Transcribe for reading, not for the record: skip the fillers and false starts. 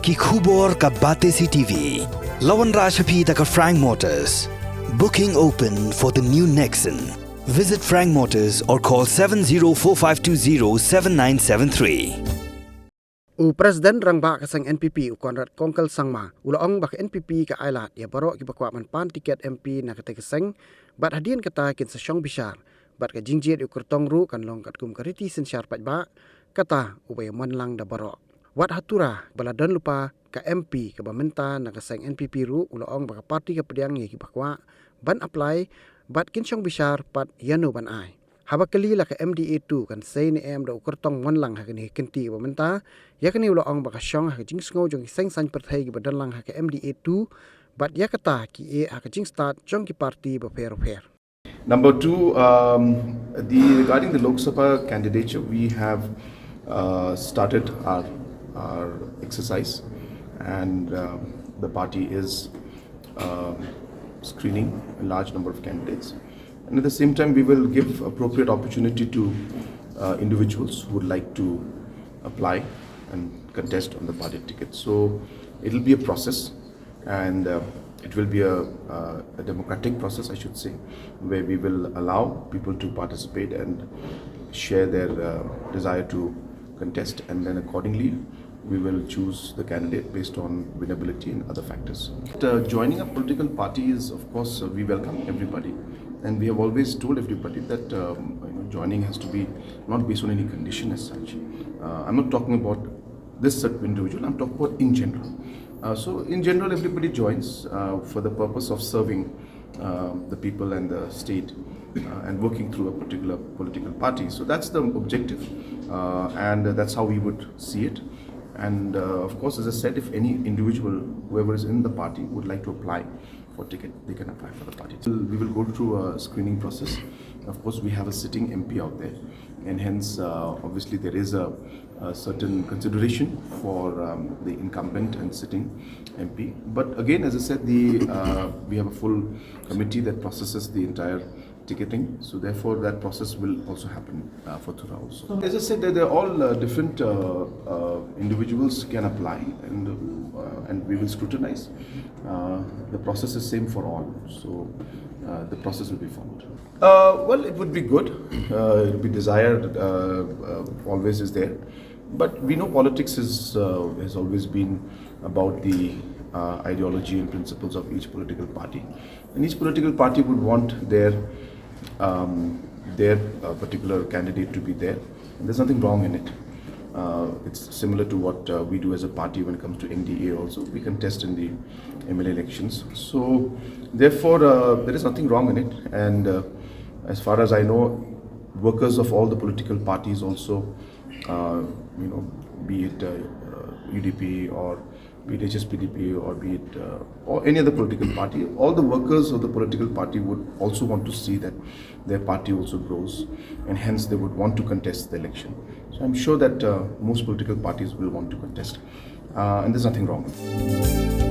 Ki khubor ka bate si TV. Lawan Rashapi taka Frank Motors. Booking open for the new Nexon. Visit Frank Motors or call 7045207973. Presiden rangba kasang NPP Konrad Kongkel Sangma ulaong bak NPP ka ailat ya baro ki bakwa man pan tiket MP na kate kasang bat hadian kata kin sa syong bishar bat ka jingjit ukur tongru kan long kat kum kariti sen syar pat ba kata ubay man lang da baro wat hatura baladan lupa ka MP ka bamenta na kasang NPP ru ulaong bak parti ka pediang ye ki bakwa ban Aplai bat kin syong bishar pat yano ban ai habakali la ka MDA2 kan say ni em da ukur tong man lang ha kini kenti ka bamenta yakni ulaong bak syong ha jing sngo jong seng san perthai ki badan lang ha ka MDA2 bat yakata ki e ha jing start jong ki parti ba fair. Number two, regarding the Lok Sabha candidature, we have started our exercise, and the party is screening a large number of candidates. And at the same time, we will give appropriate opportunity to individuals who would like to apply and contest on the party ticket. So it will be a process, and it will be a democratic process, I should say, where we will allow people to participate and share their desire to contest, and then accordingly we will choose the candidate based on winnability and other factors. Joining a political party is, of course, we welcome everybody, and we have always told everybody that joining has to be not based on any condition as such. I'm not talking about this certain individual, I'm talking about in general. So in general, everybody joins for the purpose of serving the people and the state and working through a particular political party. So that's the objective, and that's how we would see it. And of course, as I said, if any individual, whoever is in the party, would like to apply for ticket, they can apply for the party. We will go through a screening process. Of course, we have a sitting MP out there, and hence, obviously, there is a certain consideration for the incumbent and sitting MP. But again, as I said, we have a full committee that processes the entire ticketing, so therefore that process will also happen for Thura also. As I said, there are all different individuals can apply, and we will scrutinize. The process is same for all, so the process will be followed. Well, it would be good. It would be desired. Always is there, but we know politics has always been about the ideology and principles of each political party, and each political party would want their particular candidate to be there. And there's nothing wrong in it. It's similar to what we do as a party when it comes to NDA also. We contest in the MLA elections. So therefore, there is nothing wrong in it. And as far as I know, workers of all the political parties also, be it UDP or be it HSPDP or be it or any other political party, all the workers of the political party would also want to see that their party also grows, and hence they would want to contest the election. So I'm sure that most political parties will want to contest, and there's nothing wrong with it.